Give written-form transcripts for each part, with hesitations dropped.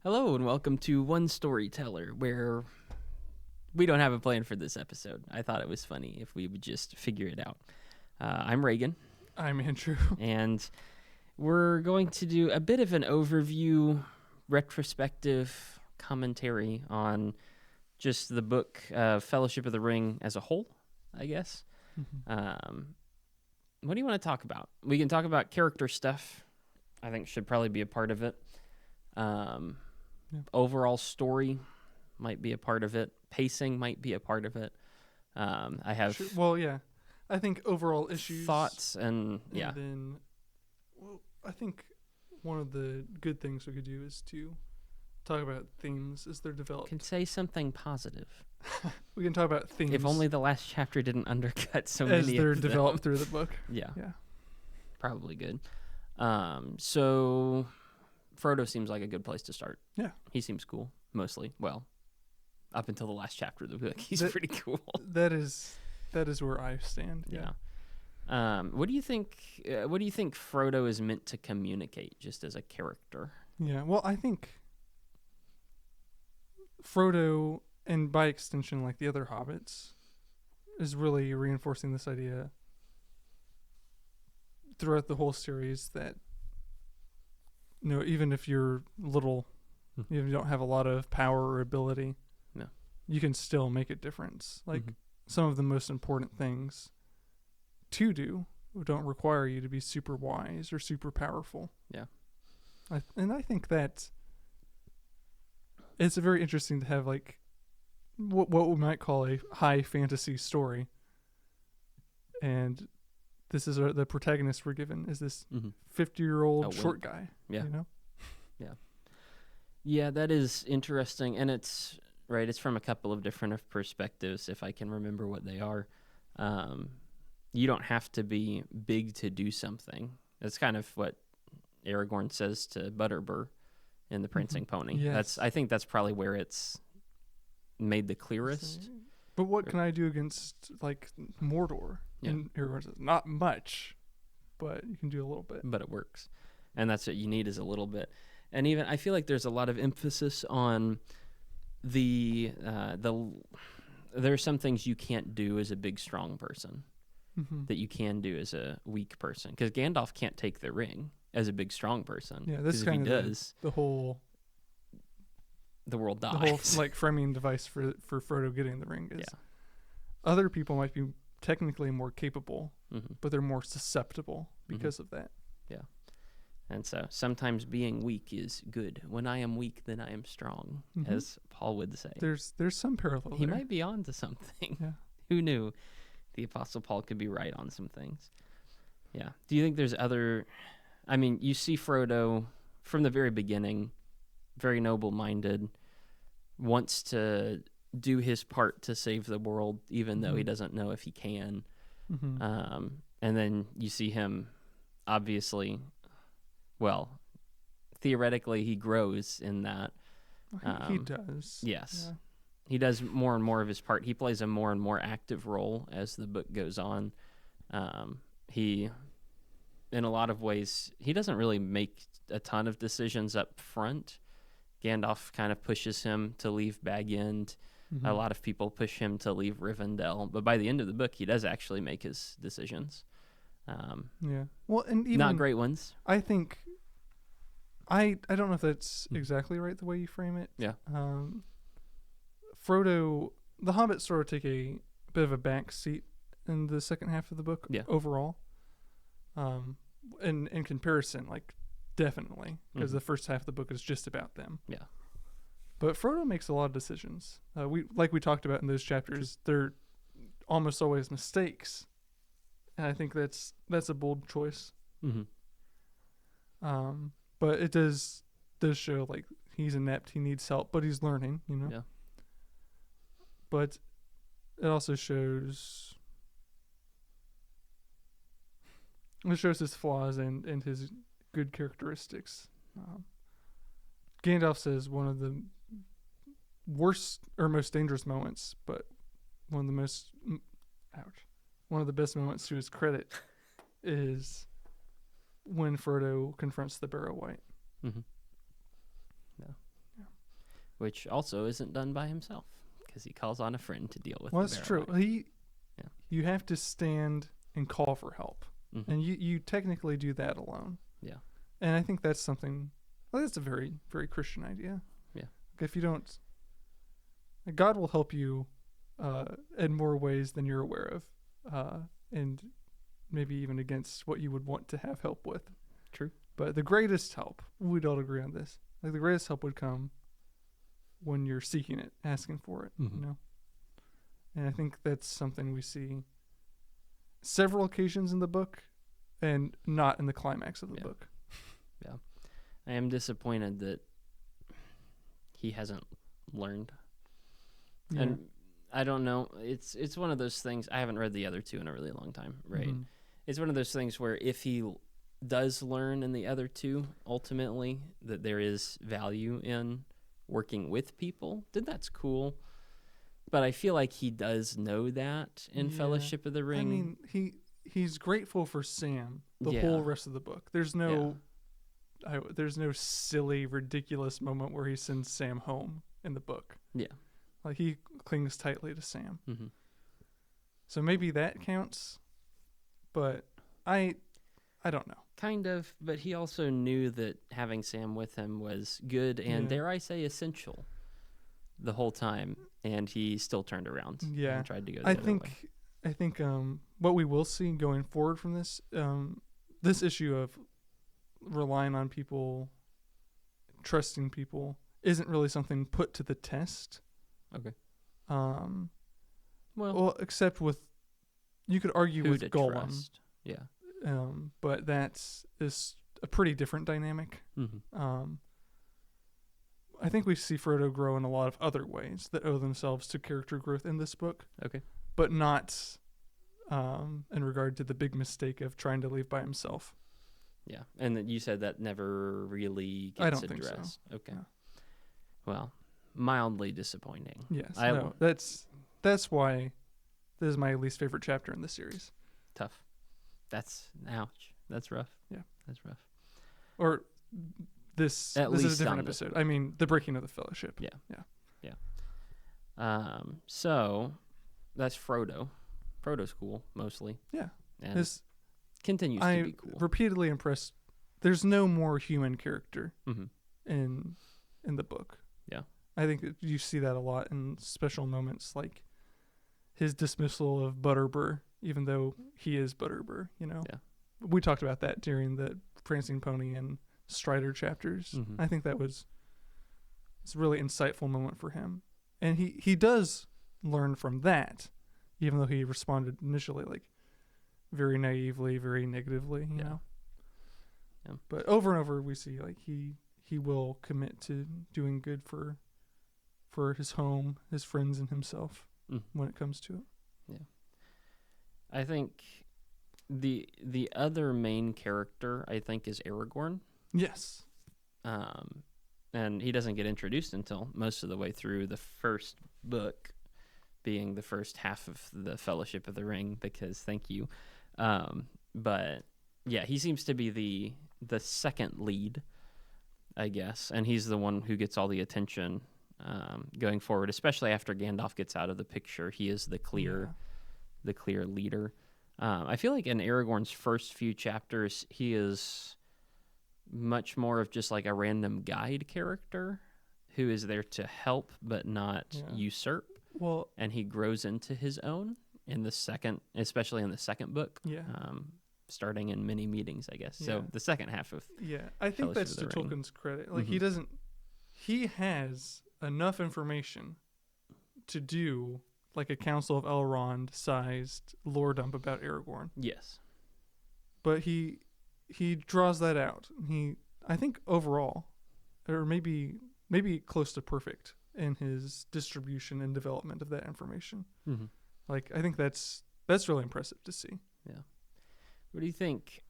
Hello and welcome to One Storyteller, where we don't have a plan for this episode. I thought it was funny if we would just figure it out. I'm Reagan, I'm Andrew. and we're going to do a bit of an overview, retrospective commentary on just the book Fellowship of the Ring as a whole, I guess. What do you want to talk about? We can talk about character stuff. I think should probably be a part of it. Overall story might be a part of it. Pacing might be a part of it. I have Sure. Well, yeah. I think overall issues. thoughts and yeah. Then, I think one of the good things we could do is to talk about themes as they're developed. Can say something positive. We can talk about themes. If only the last chapter didn't undercut so as many they're of them. developed through the book. Yeah, Yeah. probably good. So Frodo seems like a good place to start. Yeah. He seems cool, mostly. Well, up until the last chapter of the book, he's pretty cool. That is where I stand. Yeah. What do you think? What do you think Frodo is meant to communicate, just as a character? Yeah. Well, I think Frodo, and by extension, like the other hobbits, is really reinforcing this idea throughout the whole series that, even if you're little, if you don't have a lot of power or ability, you can still make a difference. Like some of the most important things to do don't require you to be super wise or super powerful. Yeah. And I think that it's very interesting to have like what we might call a high fantasy story. And this is the protagonist we're given is this 50-year-old short guy. Yeah. Yeah. Yeah, that is interesting. And it's from a couple of different perspectives, if I can remember what they are. You don't have to be big to do something. That's kind of what Aragorn says to Butterbur in The Prancing Pony. Yes. I think that's probably where it's made the clearest. But what can I do against like Mordor? Yeah. And Aragorn says, not much, but you can do a little bit. But it works. And that's what you need is a little bit. And even I feel like there's a lot of emphasis on the there are some things you can't do as a big strong person that you can do as a weak person, because Gandalf can't take the ring as a big strong person. Yeah, that's kind of the whole world dies. The whole like framing device for Frodo getting the ring is other people might be technically more capable, but they're more susceptible because of that. Yeah. And so sometimes being weak is good. When I am weak, then I am strong, as Paul would say. There's some parallel He there. might be on to something. Yeah. Who knew the Apostle Paul could be right on some things? Yeah. Do you think there's other... I mean, you see Frodo from the very beginning, very noble-minded, wants to do his part to save the world, even though he doesn't know if he can. And then you see him, obviously... Well, theoretically, he grows in that. He does. Yes. Yeah. He does more and more of his part. He plays a more and more active role as the book goes on. He, in a lot of ways, he doesn't really make a ton of decisions up front. Gandalf kind of pushes him to leave Bag End. A lot of people push him to leave Rivendell. But by the end of the book, he does actually make his decisions. Yeah. Well, and even not great ones. I think I don't know if that's exactly right the way you frame it. Yeah. Frodo, the Hobbits sort of take a bit of a back seat in the second half of the book overall. In comparison, like definitely, because the first half of the book is just about them. Yeah. But Frodo makes a lot of decisions. We talked about in those chapters, they're almost always mistakes. And I think that's a bold choice. But it does show like he's inept, he needs help, but he's learning, Yeah. But it also shows his flaws and his good characteristics. Gandalf says one of the worst or most dangerous moments, but one of the most one of the best moments to his credit is when Frodo confronts the Barrow Wight. Yeah. which also isn't done by himself because he calls on a friend to deal with. Well, the that's true. Barrowite. Yeah. You have to stand and call for help, and you technically do that alone. Yeah. And I think that's something. Well, that's a very, very Christian idea. Yeah. If you don't, God will help you in more ways than you're aware of, and maybe even against what you would want to have help with. True. But the greatest help, we'd all agree on this. Like the greatest help would come when you're seeking it, asking for it. You know. And I think that's something we see several occasions in the book, and not in the climax of the book. Yeah. I am disappointed that he hasn't learned. Yeah. And I don't know. It's one of those things. I haven't read the other two in a really long time, right? It's one of those things where if he does learn in the other two, ultimately, that there is value in working with people, then that's cool. But I feel like he does know that in Fellowship of the Ring. I mean, he's grateful for Sam the Yeah. whole rest of the book. There's no there's no silly, ridiculous moment where he sends Sam home in the book. Yeah. Like he clings tightly to Sam. Mm-hmm. So maybe that counts, but I don't know. Kind of, but he also knew that having Sam with him was good and, dare I say, essential the whole time, and he still turned around and tried to go the other way. I think what we will see going forward from this, this issue of relying on people, trusting people, isn't really something put to the test. Okay. Well, except with, you could argue who with to Gollum. trust. Yeah. But is a pretty different dynamic. I think we see Frodo grow in a lot of other ways that owe themselves to character growth in this book. Okay. But not in regard to the big mistake of trying to leave by himself. Yeah, and that you said that never really gets I don't addressed. think so. Okay. No. Well, mildly disappointing. Yes. That's why this is my least favorite chapter in the series. Tough. That's ouch. That's rough. Yeah. That's rough. Or this At this least is a different on episode. I mean, the breaking of the fellowship. Yeah. Yeah. So that's Frodo. Frodo's cool mostly. Yeah. And His, continues to be cool. Repeatedly impressed. There's no more human character Mm-hmm. in the book. Yeah. I think that you see that a lot in special moments, like his dismissal of Butterbur, even though he is Butterbur. You know. Yeah. We talked about that during the Prancing Pony and Strider chapters. Mm-hmm. I think it's a really insightful moment for him, and he does learn from that, even though he responded initially like very naively, very negatively. You know. Yeah. But over and over, we see like he will commit to doing good for his home, his friends, and himself when it comes to it. Yeah. I think the other main character, I think, is Aragorn. Yes. And he doesn't get introduced until most of the way through the first book, being the first half of the Fellowship of the Ring, because thank you. But yeah, he seems to be the second lead, I guess, and he's the one who gets all the attention going forward, especially after Gandalf gets out of the picture. He is the clear leader. I feel like in Aragorn's first few chapters, he is much more of just like a random guide character who is there to help but not usurp. Well, and he grows into his own in the second, especially in the second book. Yeah. Starting in many meetings, I guess. So the second half of I think Fellowship that's of to the Ring. Tolkien's credit. Like he has enough information to do like a Council of Elrond sized lore dump about Aragorn. Yes. But he draws that out. I think overall, or maybe close to perfect in his distribution and development of that information. Mm-hmm. Like I think that's really impressive to see. Yeah. What do you think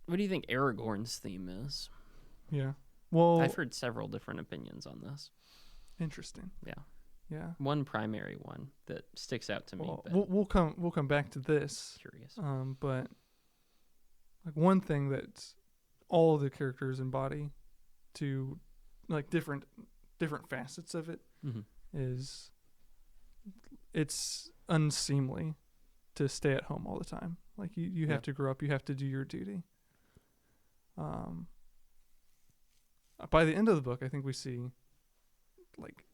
Aragorn's theme is? Yeah. Well, I've heard several different opinions on this. Interesting. Yeah. Yeah. One primary one that sticks out to me. Well, But we'll come back to this. curious. But like one thing that all of the characters embody to like different different facets of it Mm-hmm. is it's unseemly to stay at home all the time. Like you have to grow up, you have to do your duty. By the end of the book, I think we see like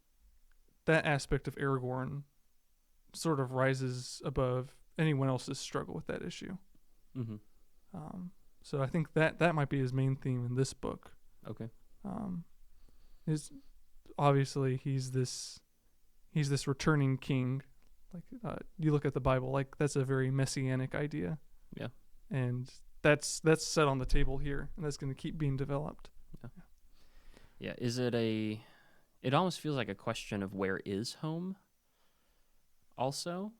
that aspect of Aragorn sort of rises above anyone else's struggle with that issue. Mm-hmm. So I think that might be his main theme in this book. Okay. Is obviously he's this returning king. Like you look at the Bible, like that's a very messianic idea. Yeah. And that's set on the table here, and that's going to keep being developed. Yeah. Is it a? It almost feels like a question of where is home. Also,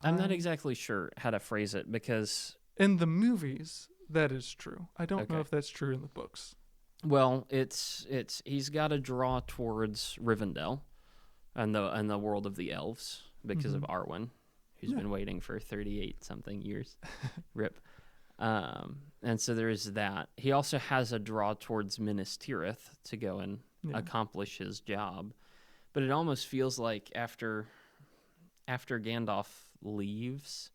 I'm not exactly sure how to phrase it because in the movies that is true. I don't know Okay. if that's true in the books. well, it's he's got to draw towards Rivendell and the world of the elves because of Arwen, who's Yeah. been waiting for 38 something years. Rip. And so there is that. He also has a draw towards Minas Tirith to go and accomplish his job. But it almost feels like after Gandalf leaves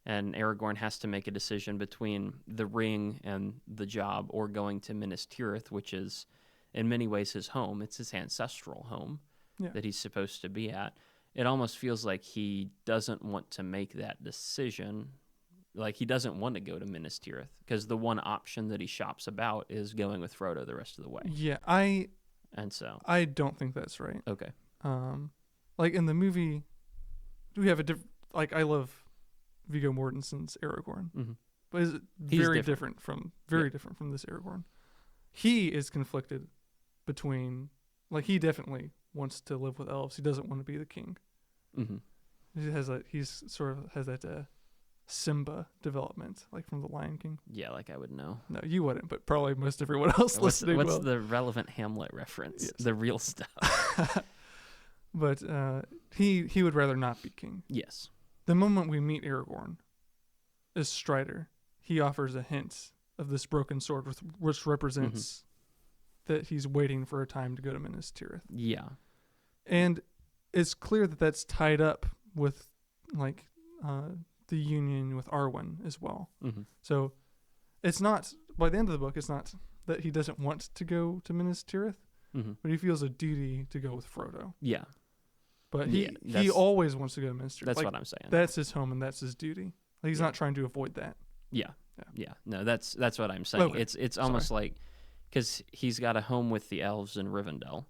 and Aragorn has to make a decision between the ring and the job or going to Minas Tirith, which is in many ways his home. It's his ancestral home that he's supposed to be at. It almost feels like he doesn't want to make that decision. Like he doesn't want to go to Minas Tirith because the one option that he shops about is going with Frodo the rest of the way. Yeah, And so I don't think that's right. Okay. Like in the movie, we have a like I love Viggo Mortensen's Aragorn, but is very different from this Aragorn. He is conflicted between, like he definitely wants to live with elves. He doesn't want to be the king. He's sort of has that Simba development, like from The Lion King. Yeah, like I would know. No, you wouldn't, but probably most everyone else listening What's will. the relevant Hamlet reference? Yes. The real stuff. But he would rather not be king. Yes. The moment we meet Aragorn as Strider, he offers a hint of this broken sword, which represents that he's waiting for a time to go to Minas Tirith. Yeah. And it's clear that that's tied up with like the union with Arwen as well. So it's not, by the end of the book, it's not that he doesn't want to go to Minas Tirith, but he feels a duty to go with Frodo. Yeah. But he always wants to go to Minas Tirith. That's like, what I'm saying. That's his home and that's his duty. Like, he's not trying to avoid that. Yeah. No, that's what I'm saying. Okay. It's almost like because he's got a home with the elves in Rivendell.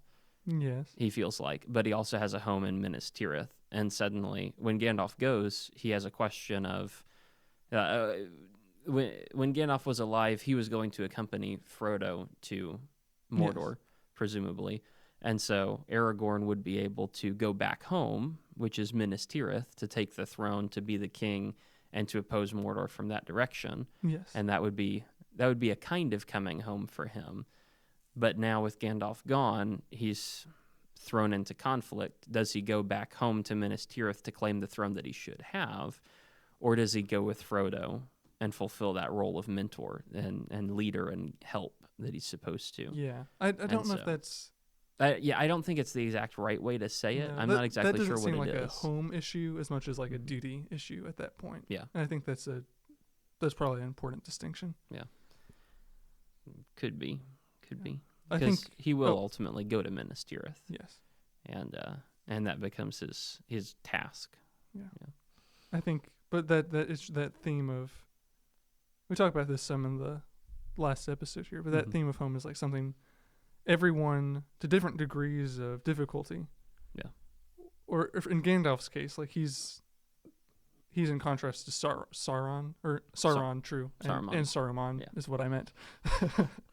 Yes. He feels like, but he also has a home in Minas Tirith. And suddenly, when Gandalf goes, he has a question of, when Gandalf was alive, he was going to accompany Frodo to Mordor, presumably. And so Aragorn would be able to go back home, which is Minas Tirith, to take the throne, to be the king, and to oppose Mordor from that direction. Yes. And that would be a kind of coming home for him. But now with Gandalf gone, he's thrown into conflict. Does he go back home to Minas Tirith to claim the throne that he should have, or does he go with Frodo and fulfill that role of mentor and leader and help that he's supposed to? Yeah. I don't know if that's... I don't think it's the exact right way to say it. I'm not exactly sure what it is. That doesn't seem like a home issue as much as like a duty issue at that point. Yeah. And I think that's probably an important distinction. Yeah. Could be. I think he will ultimately go to Minas Tirith. Yes. And that becomes his task. Yeah. I think, but that theme of, we talked about this some in the last episode here, but that theme of home is like something everyone, to different degrees of difficulty. Yeah. Or if in Gandalf's case, like he's in contrast to Sauron, true, Saruman. and Saruman is what I meant.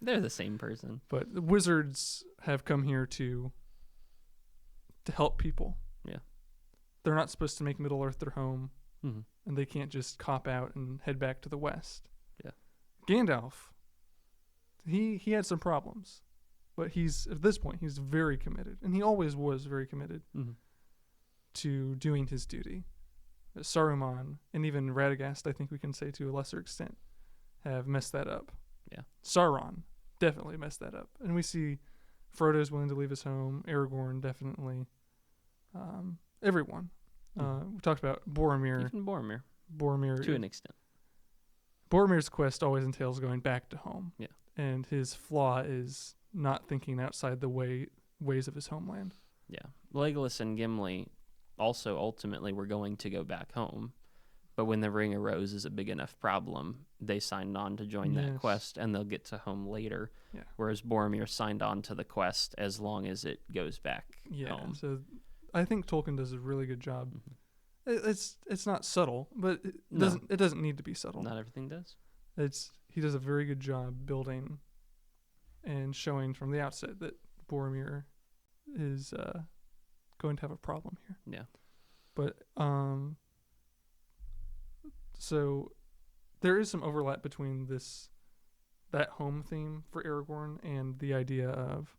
They're the same person. But the wizards have come here to help people. Yeah. They're not supposed to make Middle-earth their home, and they can't just cop out and head back to the west. Yeah. Gandalf, he had some problems, but at this point, he's very committed, and he always was very committed to doing his duty. Saruman and even Radagast, I think we can say to a lesser extent, have messed that up. Yeah. Sauron definitely messed that up. And we see Frodo's willing to leave his home. Aragorn definitely. Everyone. We talked about Boromir. Even Boromir. Boromir to an extent. Boromir's quest always entails going back to home. Yeah. And his flaw is not thinking outside the ways of his homeland. Yeah. Legolas and Gimli also ultimately were going to go back home. But when the ring arose as a big enough problem, they signed on to join that quest, and they'll get to home later. Yeah. Whereas Boromir signed on to the quest as long as it goes back home. So I think Tolkien does a really good job. Mm-hmm. It's not subtle, but it doesn't need to be subtle. Not everything does. He does a very good job building and showing from the outset that Boromir is going to have a problem here. Yeah. But so there is some overlap between that home theme for Aragorn and the idea of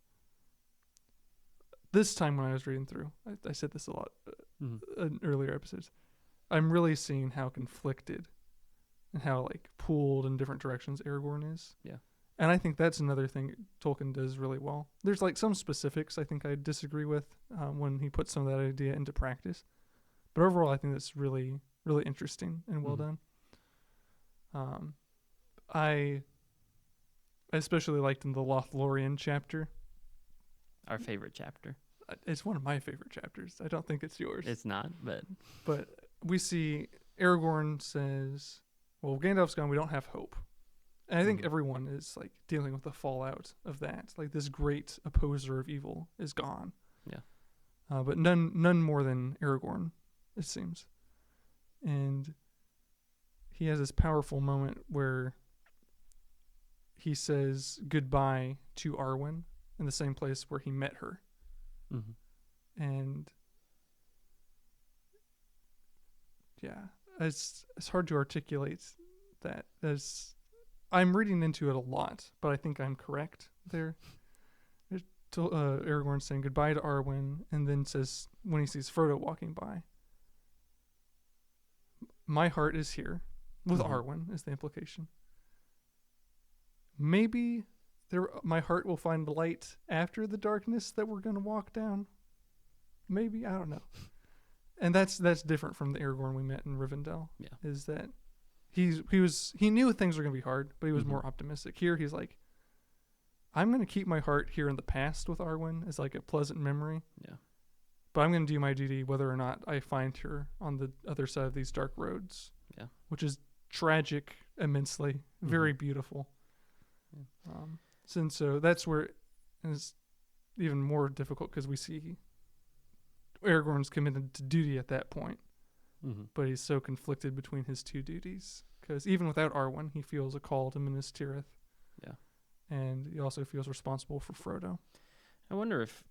this time when I was reading through. I said this a lot in earlier episodes. I'm really seeing how conflicted and how like pulled in different directions Aragorn is. Yeah. And I think that's another thing Tolkien does really well. There's like some specifics I think I disagree with when he puts some of that idea into practice. But overall, I think that's really, really interesting and well done. I especially liked in the Lothlorien chapter. Our favorite chapter. It's one of my favorite chapters. I don't think it's yours. It's not, but... But we see Aragorn says, well, Gandalf's gone, we don't have hope. And I think everyone is like dealing with the fallout of that. Like this great opposer of evil is gone. Yeah. But none more than Aragorn, it seems. And he has this powerful moment where he says goodbye to Arwen in the same place where he met her. Mm-hmm. And yeah, it's hard to articulate that. As I'm reading into it a lot, but I think I'm correct there. Aragorn saying goodbye to Arwen, and then says when he sees Frodo walking by, "My heart is here," with Arwen is the implication. Maybe my heart will find light after the darkness that we're going to walk down. Maybe, I don't know. And that's different from the Aragorn we met in Rivendell. Yeah. Is that he knew things were going to be hard, but he was more optimistic. Here he's like, I'm going to keep my heart here in the past with Arwen as like a pleasant memory. Yeah. But I'm going to do my duty whether or not I find her on the other side of these dark roads. Yeah. Which is tragic immensely, very beautiful. Yeah. So that's where it's even more difficult because we see Aragorn's committed to duty at that point. But he's so conflicted between his two duties because even without Arwen, he feels a call to Minas Tirith. Yeah. And he also feels responsible for Frodo. I wonder if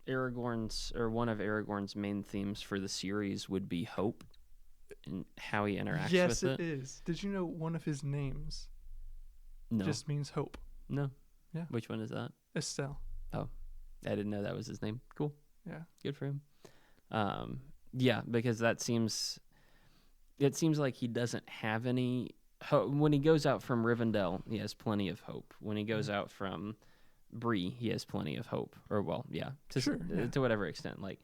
one of Aragorn's main themes for the series would be hope and how he interacts with it. Yes, it is. Did you know one of his names just means hope? No. Yeah. Which one is that? Estelle. Oh, I didn't know that was his name. Cool. Yeah. Good for him. Yeah, because it seems like he doesn't have any hope. When he goes out from Rivendell, he has plenty of hope. When he goes out from Bree, he has plenty of hope. Or, well, yeah, to whatever extent. Like,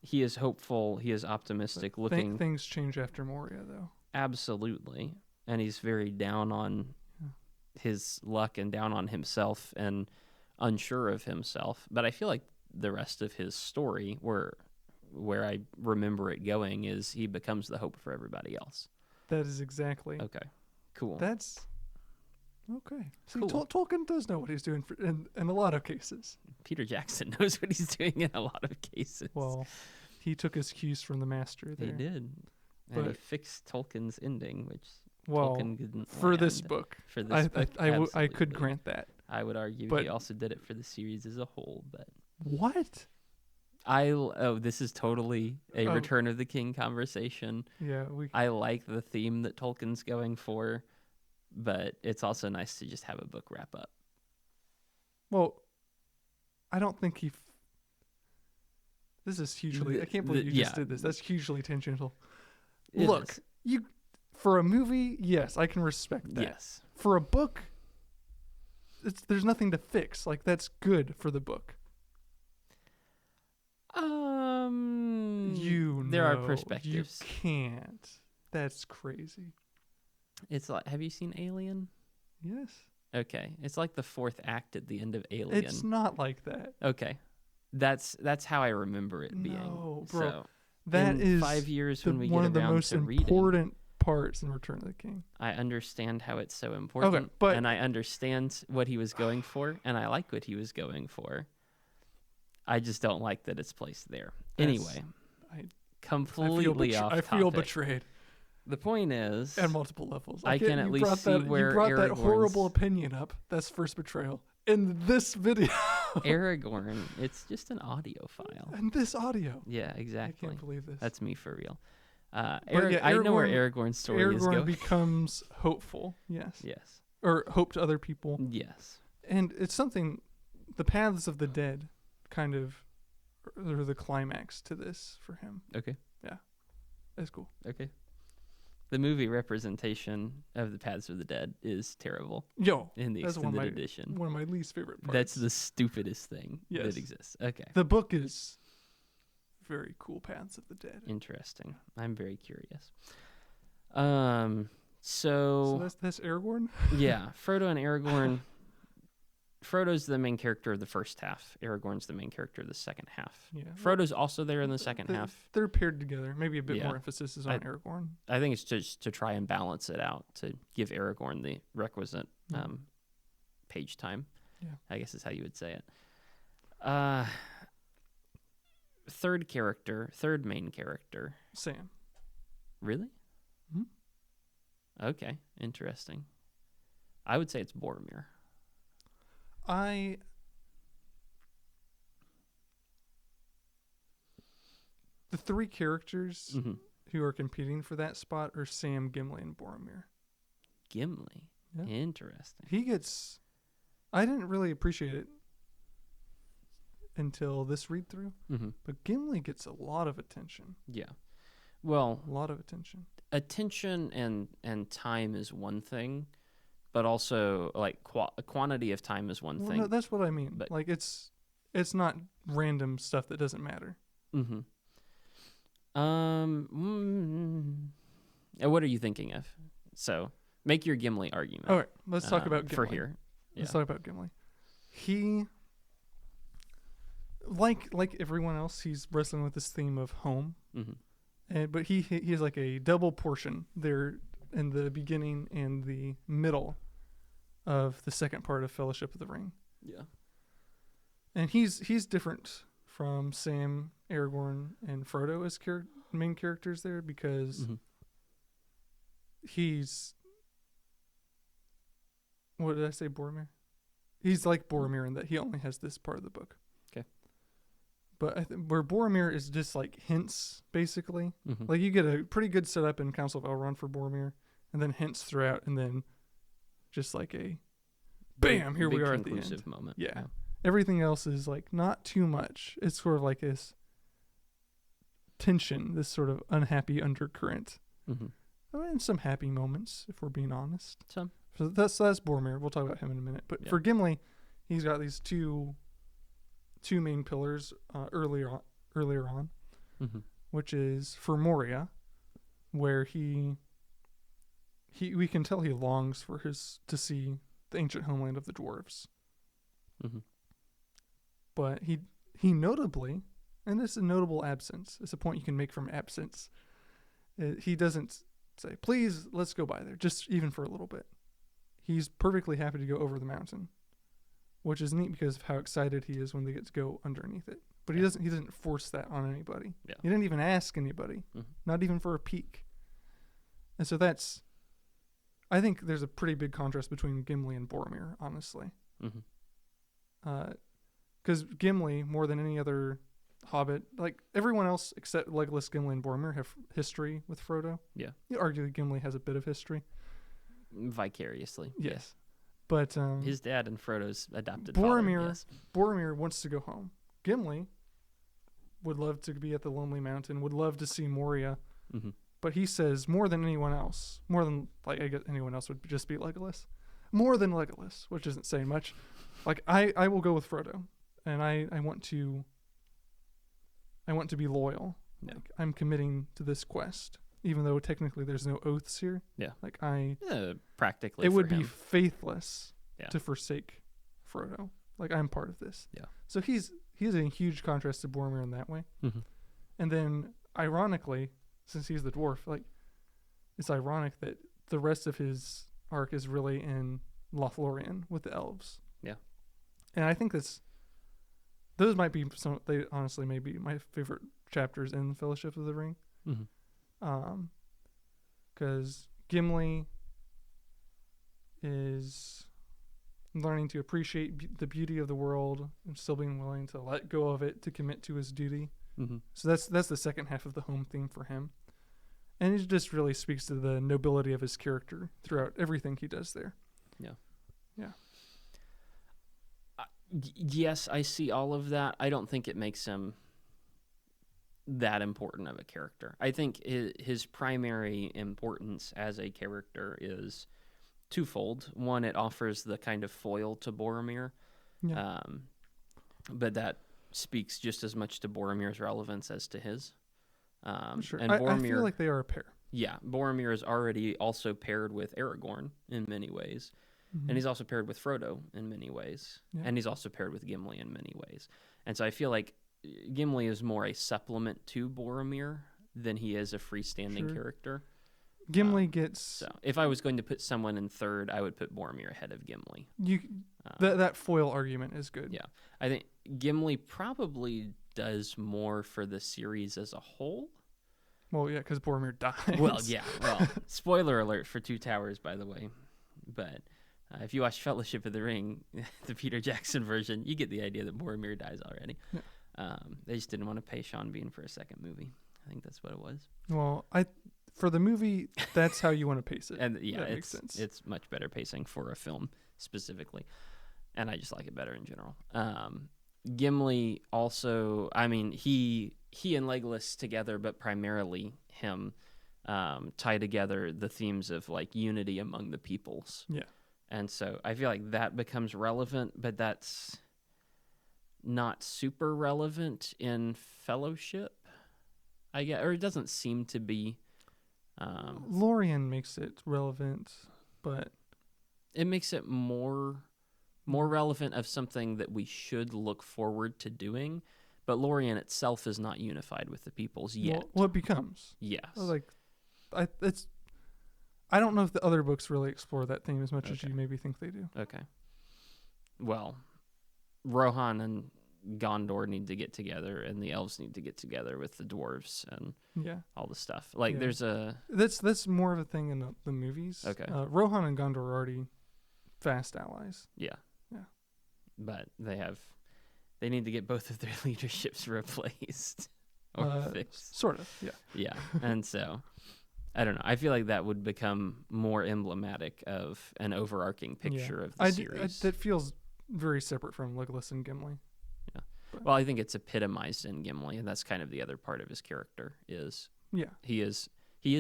he is hopeful, he is optimistic, looking... Things change after Moria, though. Absolutely. And he's very down on his luck and down on himself and unsure of himself. But I feel like the rest of his story, where I remember it going, is he becomes the hope for everybody else. That is exactly. Okay, cool. That's okay. See, Cool. Tolkien does know what he's doing in a lot of cases. Peter Jackson knows what he's doing in a lot of cases. Well, he took his cues from the master there. He did. And he fixed Tolkien's ending, which Tolkien didn't for land. this book. For this book, I could grant that. I would argue he also did it for the series as a whole, but... What? This is totally a Return of the King conversation. Yeah, I like the theme that Tolkien's going for, but it's also nice to just have a book wrap up. Well, I don't think this is hugely... I can't believe you just did this. That's hugely tangential. Look, for a movie, yes, I can respect that. Yes. For a book, there's nothing to fix. Like, that's good for the book. There are You perspectives. can't. That's crazy. It's like, have you seen Alien? Yes. Okay, it's like the fourth act at the end of Alien. It's not like that. Okay, that's how I remember it being. No, bro. So That in is 5 years when we one get of the around most to reading, important parts in Return of the King. I understand how it's so important, but- and I understand what he was going for, and I like what he was going for. I just don't like that it's placed there. Anyway, completely off I topic. feel betrayed The point is, at multiple levels. I can at least see where you brought that Aragorn's- horrible opinion up. That's first betrayal in this video. Aragorn, it's just an audio file. And this audio. Yeah, I exactly. can't believe this. That's me for real. yeah, I know where Aragorn's story is Aragorn going. becomes hopeful. Yes. Yes. Or hope to other people. Yes. And it's something, the paths of the dead kind of are the climax to this for him. Okay. That's cool. Okay. The movie representation of the Paths of the Dead is terrible Yo, in the that's extended edition. one of my least favorite parts. That's the stupidest thing Yes. that exists. Okay. The book is very cool. Paths of the Dead. Interesting. I'm very curious. So So that's Aragorn. yeah, Frodo and Aragorn. Frodo's the main character of the first half. Aragorn's the main character of the second half. Yeah. Frodo's also there in the second half. They're paired together. Maybe a bit Yeah. more emphasis is on Aragorn. I think it's just to try and balance it out to give Aragorn the requisite page time. Yeah. I guess is how you would say it. Third main character. Sam. Really? Mhm. Okay, interesting. I would say it's Boromir. The three characters Mm-hmm. who are competing for that spot are Sam, Gimli, and Boromir. Gimli. Yeah. Interesting. I didn't really appreciate it until this read through, Mm-hmm. but Gimli gets a lot of attention. Yeah. Well, A lot of attention. attention and time is one thing, but also like quantity of time is one Well, thing. no, that's what I mean. but- Like it's not random stuff that doesn't matter. Mm-hmm. What are you thinking of? So make your Gimli argument. All right, let's talk about Gimli. for here. Let's talk about Gimli. He, like everyone else, he's wrestling with this theme of home, Mm-hmm. but he has like a double portion there in the beginning and the middle of the second part of Fellowship of the Ring, Yeah. and he's different from Sam, Aragorn, and Frodo as main characters there because Mm-hmm. he's, what did I say, Boromir? He's like Boromir in that he only has this part of the book. Okay. But where Boromir is just like hints, basically. Mm-hmm. Like you get a pretty good setup in Council of Elrond for Boromir, and then hints throughout, and then just like a bam, here we are at the end. Conclusive moment. Yeah. Everything else is like not too much. It's sort of like this tension, this sort of unhappy undercurrent. Mm-hmm. And some happy moments, if we're being honest. Some. So that's Boromir. We'll talk about him in a minute. But Yeah. for Gimli, he's got these two main pillars earlier on, Mm-hmm. which is for Moria, where we can tell he longs for to see the ancient homeland of the dwarves. Mm-hmm. But he notably, and this is a notable absence. It's a point you can make from absence. He doesn't say, "Please, let's go by there," just even for a little bit. He's perfectly happy to go over the mountain, which is neat because of how excited he is when they get to go underneath it. But he doesn't force that on anybody. Yeah. He didn't even ask anybody, not even for a peek. And so I think there's a pretty big contrast between Gimli and Boromir, honestly. Mm-hmm. Because Gimli, more than any other Hobbit, like everyone else except Legolas, Gimli, and Boromir have history with Frodo. Yeah. Arguably, Gimli has a bit of history. Vicariously. Yes. But His dad and Frodo's adopted father. Yes. Boromir wants to go home. Gimli would love to be at the Lonely Mountain, would love to see Moria. Mm-hmm. But he says more than anyone else, more than like I guess anyone else would just be Legolas, more than Legolas, which isn't saying much. Like I will go with Frodo, and I want to be loyal. Yeah. Like, I'm committing to this quest, even though technically there's no oaths here. Yeah. Like Practically, it for would be him. faithless Yeah. to forsake Frodo. Like, I'm part of this. Yeah. So he's a huge contrast to Boromir in that way. Mm-hmm. And then, ironically, since he's the dwarf, like, it's ironic that the rest of his arc is really in Lothlorien with the elves. Yeah. And I think those might be they honestly may be my favorite chapters in Fellowship of the Ring. Mm-hmm. Because Gimli is learning to appreciate the beauty of the world and still being willing to let go of it to commit to his duty. Mm-hmm. So that's the second half of the home theme for him. And it just really speaks to the nobility of his character throughout everything he does there. Yeah. Yeah. Yes, I see all of that. I don't think it makes him that important of a character. I think his primary importance as a character is twofold. One, it offers the kind of foil to Boromir, Yeah. but that speaks just as much to Boromir's relevance as to his. Sure. And I Boromir, feel like they are a pair. yeah, Boromir is already also paired with Aragorn in many ways. Mm-hmm. And he's also paired with Frodo in many ways. Yeah. And he's also paired with Gimli in many ways. And so I feel like Gimli is more a supplement to Boromir than he is a freestanding Sure. character. Gimli gets So if I was going to put someone in third, I would put Boromir ahead of Gimli. that foil argument is good. Yeah. I think Gimli probably does more for the series as a whole. Well, yeah, because Boromir dies. Well, yeah. Well, spoiler alert for Two Towers, by the way. But if you watch Fellowship of the Ring, the Peter Jackson version, you get the idea that Boromir dies already. Yeah. They just didn't want to pay Sean Bean for a second movie. I think that's what it was. Well, for the movie, that's how you want to pace it. And yeah, that makes sense. It's much better pacing for a film specifically. And I just like it better in general. Gimli also, I mean, he and Legolas together, but primarily him, tie together the themes of like unity among the peoples. Yeah. And so I feel like that becomes relevant, but that's not super relevant in Fellowship, I guess, or it doesn't seem to be. Lorien makes it relevant, but It makes it more relevant of something that we should look forward to doing, but Lorien itself is not unified with the peoples yet. well, it becomes Yes. like I don't know if the other books really explore that theme as much as Okay. you maybe think they do. Okay. Well, Rohan and Gondor need to get together, and the elves need to get together with the dwarves and Yeah. all the stuff. Like, Yeah. there's a... That's more of a thing in the movies. Okay. Rohan and Gondor are already fast allies. Yeah. Yeah. But they need to get both of their leaderships replaced or fixed. Sort of, yeah. Yeah. And so, I don't know. I feel like that would become more emblematic of an overarching picture of the series. That feels very separate from Legolas and Gimli. Well, I think it's epitomized in Gimli, and that's kind of the other part of his character is Yeah. he is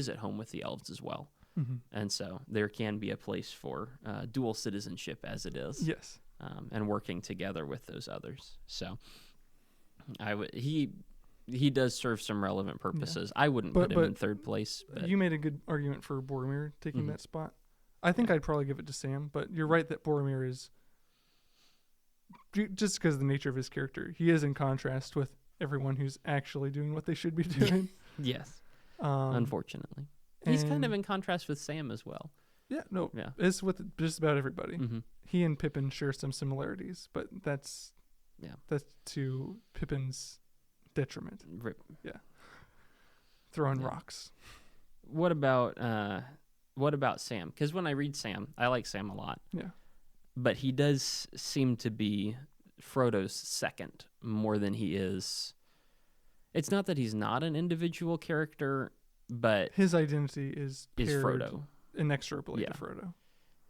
at home with the elves as well. Mm-hmm. And so there can be a place for dual citizenship as it is. Yes. And working together with those others. So he does serve some relevant purposes. I wouldn't put him in third place. But You made a good argument for Boromir taking Mhm. that spot. I think I'd probably give it to Sam, but you're right that Boromir is, just because of the nature of his character, he is in contrast with everyone who's actually doing what they should be doing. yes, um, unfortunately. He's kind of and- in contrast with Sam as well. Yeah, no, Yeah. it's with just about everybody. Mm-hmm. He and Pippin share some similarities, but that's to Pippin's detriment. Throwing Yeah. rocks. What about Sam? Because when I read Sam, I like Sam a lot. Yeah. But he does seem to be Frodo's second more than he is. It's not that he's not an individual character, but His identity is is paired Frodo. inexorably Yeah. to Frodo.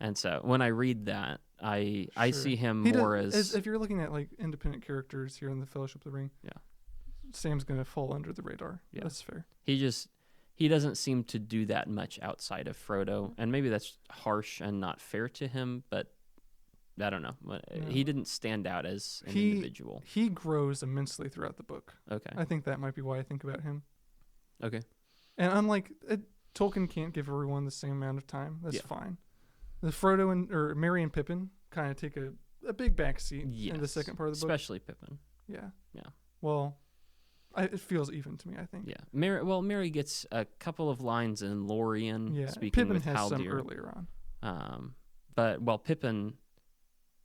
And so when I read that, I Sure. see him He more as if you're looking at like independent characters here in the Fellowship of the Ring. Yeah. Sam's gonna fall under the radar. Yeah. That's fair. he doesn't seem to do that much outside of Frodo, and maybe that's harsh and not fair to him, but I don't know. He didn't stand out as an individual. He grows immensely throughout the book. Okay. I think that might be why I think about him. Okay. And unlike Tolkien can't give everyone the same amount of time. That's Yeah. fine. The Frodo or Merry and Pippin kind of take a big backseat in the Yes. second part of the book. Especially Pippin. Yeah. Yeah. Well, it feels even to me, I think. Yeah. Mary gets a couple of lines in Lorien Yeah. speaking Pippin with has some Haldir. earlier on. But Pippin,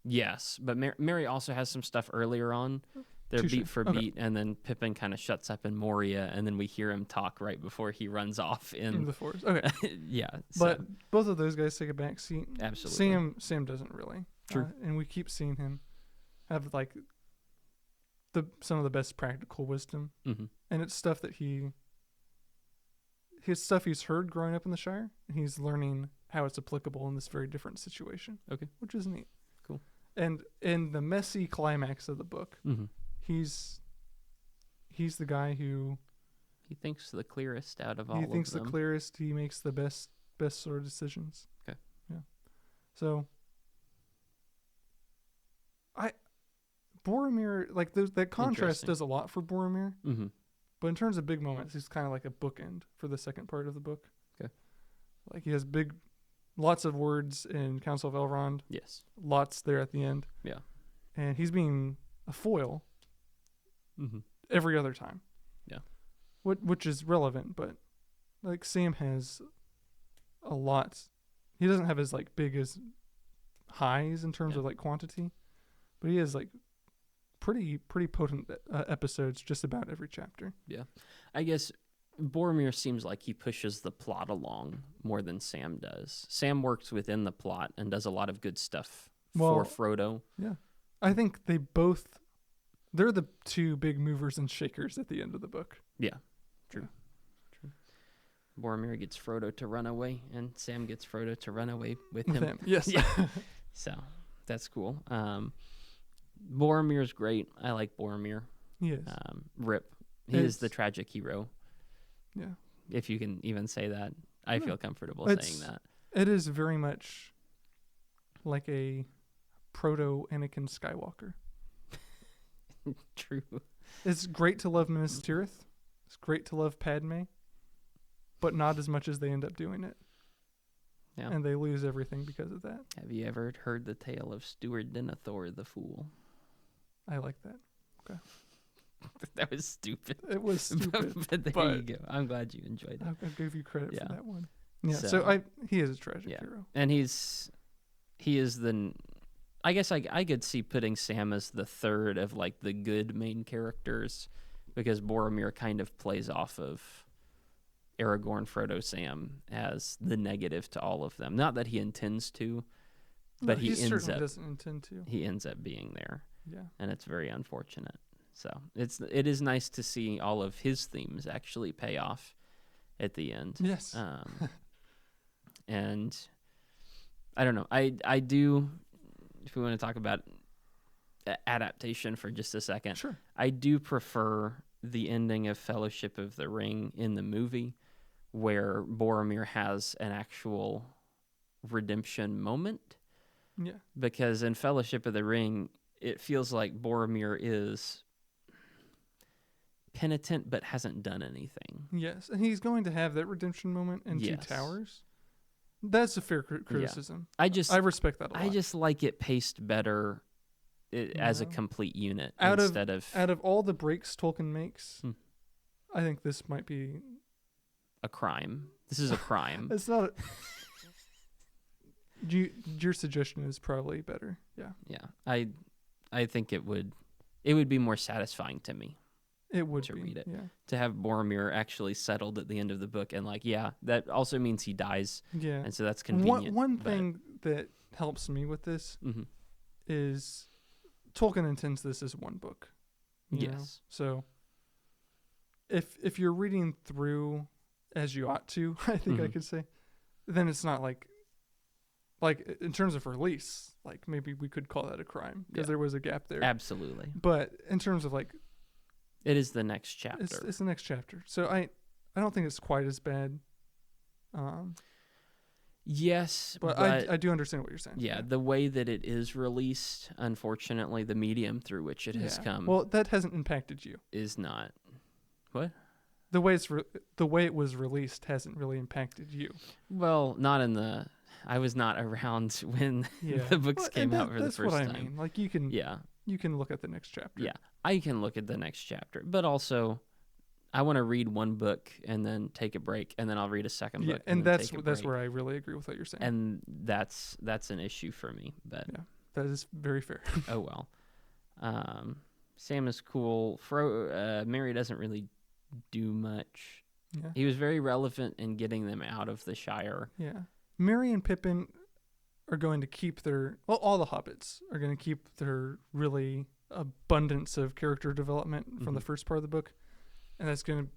yes, but Mary also has some stuff earlier on. They're Touche. beat for Okay. beat, and then Pippin kind of shuts up in Moria, and then we hear him talk right before he runs off In in the forest. Okay. yeah. But So, both of those guys take a backseat. absolutely. Sam doesn't really. True. And we keep seeing him have like some of the best practical wisdom, Hmm. and it's stuff that his stuff he's heard growing up in the Shire, and he's learning how it's applicable in this very different situation. Okay. Which is neat. Cool. And in the messy climax of the book, Hmm. he's the guy who He thinks the clearest out of all he thinks of them. the clearest. He makes the best sort of decisions. Okay. Yeah. So Boromir, like that contrast Interesting. does a lot for Boromir, Hmm. but in terms of big moments, he's kind of like a bookend for the second part of the book. Okay. Like he has lots of words in Council of Elrond, Yes. lots there at the end. Yeah. And he's being a foil Hmm. every other time. Yeah. Which is relevant, but like Sam has a lot. He doesn't have as like big as highs in terms Yeah. of like quantity, but he has like pretty potent episodes just about every chapter. I guess Boromir seems like he pushes the plot along more than Sam does. Sam works within the plot and does a lot of good stuff Well, for Frodo. I think they're the two big movers and shakers at the end of the book. Yeah, true. Boromir gets Frodo to run away, and Sam gets Frodo to run away with him. Yes. Yeah. So that's cool. Boromir's great. I like Boromir. He is. Rip. He is the tragic hero, Yeah. if you can even say that. I Yeah. feel comfortable It's- saying that. It is very much like a proto Anakin Skywalker. True. It's great to love Minas Tirith. It's great to love Padme, but not as much as they end up doing it. Yeah. And they lose everything because of that. Have you ever heard the tale of Stuart Denethor the Fool? I like that. That was stupid. It was stupid. but there but- you go. I'm glad you enjoyed it. I'll give you credit Yeah. for that one. Yeah. So- So he is a tragic Yeah. hero. And he is I guess I could see putting Sam as the third of like the good main characters, because Boromir kind of plays off of Aragorn, Frodo, Sam as the negative to all of them. Not that he intends to, but No, he ends certainly up doesn't intend to. he ends up being there, Yeah. and it's very unfortunate. So it is nice to see all of his themes actually pay off at the end. Yes. And I don't know. I do. If we want to talk about adaptation for just a second, Sure. I do prefer the ending of Fellowship of the Ring in the movie, where Boromir has an actual redemption moment. Yeah. Because in Fellowship of the Ring, it feels like Boromir is penitent but hasn't done anything. Yes. And he's going to have that redemption moment in Two Yes. Towers. That's a fair criticism. I respect that a lot. I just like it paced better as a No. complete unit Out instead of of all the breaks Tolkien makes, Hmm. I think this might be. a crime. This is a crime. It's not. Your suggestion is probably better. Yeah. Yeah. I think it would be more satisfying to me It would to be. read it. Yeah. to have Boromir actually settled at the end of the book, and like, yeah, that also means he dies, Yeah. and so that's convenient. One but- thing that helps me with this Mhm. is Tolkien intends this as one book. you know? Yes. So if you're reading through as you ought to, I think I Mhm. could say, then it's not like in terms of release, like maybe we could call that a crime because Yeah. there was a gap there. Absolutely. But in terms of like It is the next chapter. it's the next chapter. So I don't think it's quite as bad. Yes, But I do understand what you're saying. yeah, the way that it is released, unfortunately, the medium through which it has Yeah. come Well, that hasn't impacted you. is not. What? the way the way it was released hasn't really impacted you. Well, not in the. I was not around when Yeah. the books Well, came and out for the that's first what I time. mean. Like you can Yeah, look at the next chapter. yeah. I can look at the next chapter, but also I want to read one book and then take a break, and then I'll read a second Yeah, book. and then that's take a that's break. where I really agree with what you're saying. And that's an issue for me. But Yeah, that is very fair. oh well. Sam is cool. Mary doesn't really do much. Yeah. He was very relevant in getting them out of the Shire. Yeah. Merry and Pippin are going to keep their all the hobbits are going to keep their really abundance of character development from the first part of the book, and it's going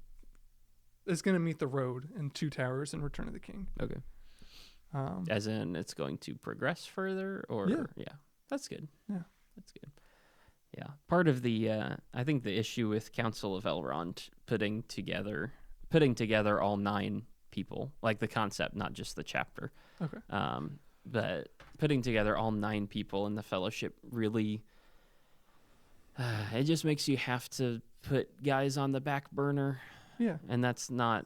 to meet the road in Two Towers and Return of the King. Okay. As in, it's going to progress further, or yeah, that's good. Yeah, that's good. Yeah, part of the I think the issue with Council of Elrond putting together all 9 people, like the concept, not just the chapter. Okay. But putting together all 9 people in the Fellowship really, it just makes you have to put guys on the back burner. Yeah. And that's not.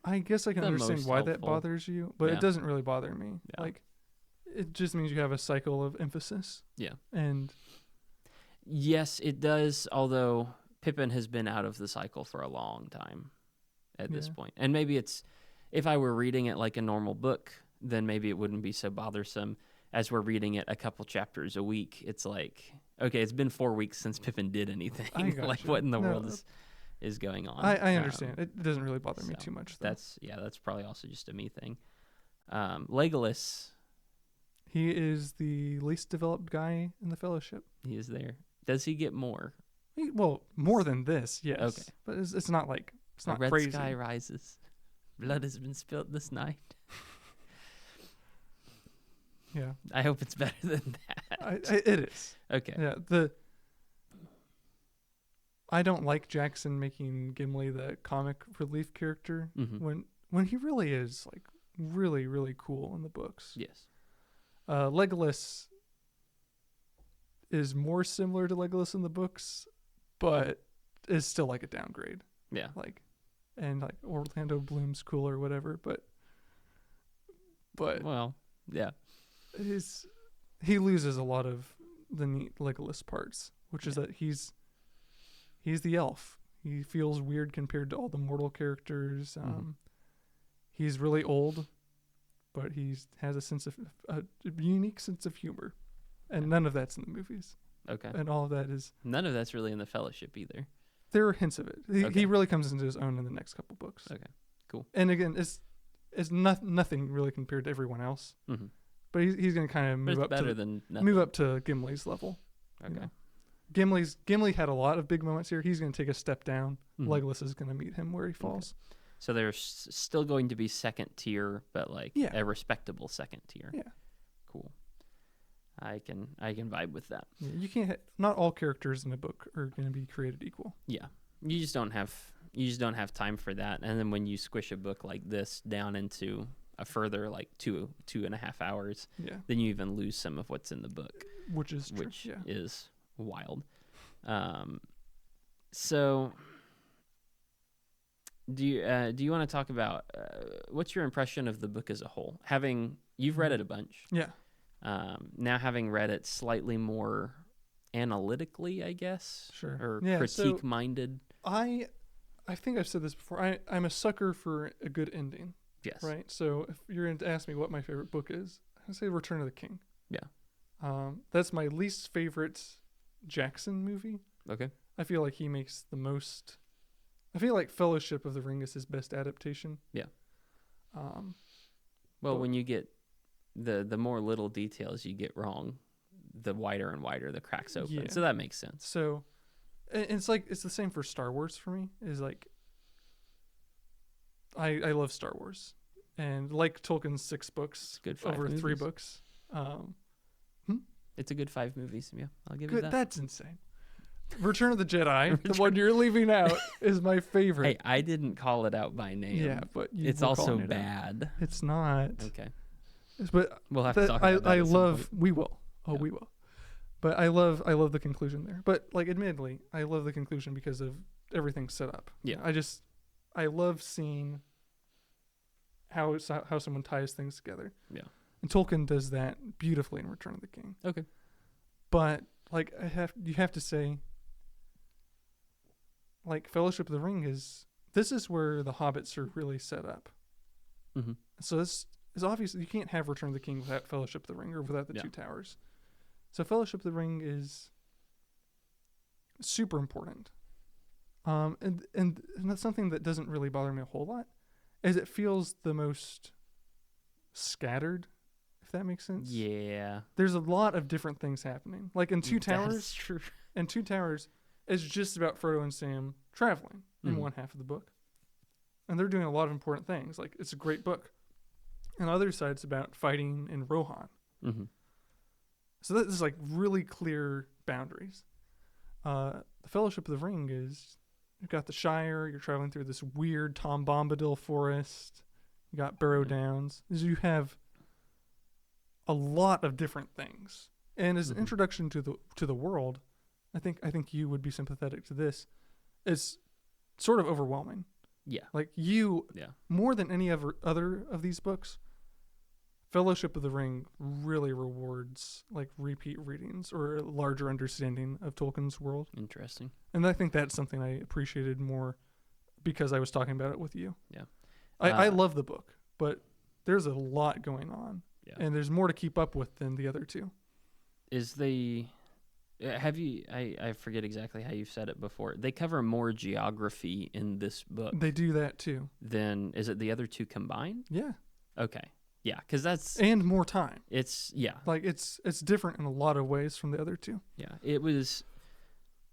I guess I can understand why that bothers you, but it doesn't really bother me. Yeah. Like, it just means you have a cycle of emphasis. Yeah. And yes, it does, although Pippin has been out of the cycle for a long time at this point. And maybe it's, if I were reading it like a normal book, then maybe it wouldn't be so bothersome. As we're reading it a couple chapters a week, it's like, okay, it's been 4 weeks since Pippin did anything. Like, what in the world is going on? I understand. It doesn't really bother me too much, though. That's probably also just a me thing. Legolas. He is the least developed guy in the Fellowship. He is there. Does he get more? Well, more than this, yes. Okay. But it's not like, it's not red crazy. Red sky rises. Blood has been spilled this night. Yeah. I hope it's better than that. It is. Okay. Yeah. I don't like Jackson making Gimli the comic relief character when he really is like really, really cool in the books. Yes. Legolas is more similar to Legolas in the books, but is still like a downgrade. Yeah. And Orlando Bloom's cool or whatever, but well, yeah. He loses a lot of the neat Legolas parts, which is that he's the elf. He feels weird compared to all the mortal characters. He's really old, but he has a unique sense of humor, and none of that's in the movies. Okay. And all of that is none of that's really in the Fellowship either. There are hints of it. He really comes into his own in the next couple books. Okay, cool. And again, it's nothing really compared to everyone else. Mm-hmm. But he's going to kind of move up to Gimli's level. Okay. You know? Gimli had a lot of big moments here. He's going to take a step down. Legolas is going to meet him where he falls. Okay. So there's still going to be second tier, but a respectable second tier. Yeah. Cool. I can vibe with that. Yeah, you can't. Not all characters in a book are going to be created equal. Yeah. You just don't have time for that. And then when you squish a book like this down into a further 2.5 hours, then you even lose some of what's in the book, which is true. Is wild. So do you want to talk about what's your impression of the book as a whole? You've read it a bunch. Yeah. Now having read it slightly more analytically, I guess, or critique minded. I think I've said this before. I'm a sucker for a good ending. Yes. Right. So if you're going to ask me what my favorite book is, I say Return of the King. Yeah. That's my least favorite Jackson movie. Okay. I feel like he makes the most. I feel like Fellowship of the Ring is his best adaptation. Yeah. When you get the more little details you get wrong, the wider and wider the cracks open. Yeah. So that makes sense. So it's the same for Star Wars for me. Is like I love Star Wars, and like Tolkien's 6 books over movies. 3 books. It's a good 5 movies. Yeah, I'll give you that. That's insane. Return of the Jedi, the one you're leaving out, is my favorite. Hey, I didn't call it out by name. Yeah, but it's also bad. It's not. Okay. But we'll have to talk about that. We will. Oh, yeah. We will. But I love the conclusion there. But admittedly, I love the conclusion because of everything set up. Yeah. I love seeing how someone ties things together. Yeah. And Tolkien does that beautifully in Return of the King. Okay. But like you have to say, like Fellowship of the Ring this is where the hobbits are really set up. Mm-hmm. So this is obviously you can't have Return of the King without Fellowship of the Ring or without the Yeah. Two Towers. So Fellowship of the Ring is super important. And that's something that doesn't really bother me a whole lot, is it feels the most scattered, if that makes sense. Yeah. There's a lot of different things happening. Like in Two Towers, That's true. and Two Towers is just about Frodo and Sam traveling in Mhm. one half of the book. And they're doing a lot of important things. Like, it's a great book. And the other side's about fighting in Rohan. Mm-hmm. So this is like really clear boundaries. The Fellowship of the Ring is, you've got the Shire, you're traveling through this weird Tom Bombadil forest, you got Barrow Downs. So you have a lot of different things. And as an introduction to the world, I think you would be sympathetic to this. It's sort of overwhelming. Yeah. Like Yeah. more than any other of these books, Fellowship of the Ring really rewards like repeat readings or a larger understanding of Tolkien's world. Interesting. And I think that's something I appreciated more because I was talking about it with you. Yeah. I love the book, but there's a lot going on. Yeah. And there's more to keep up with than the other two. Is the have you I forget exactly how you've said it before. They cover more geography in this book They do that too. than is it the other two combined? Yeah. Okay. Yeah, cuz that's And more time. it's Like it's different in a lot of ways from the other two. Yeah, it was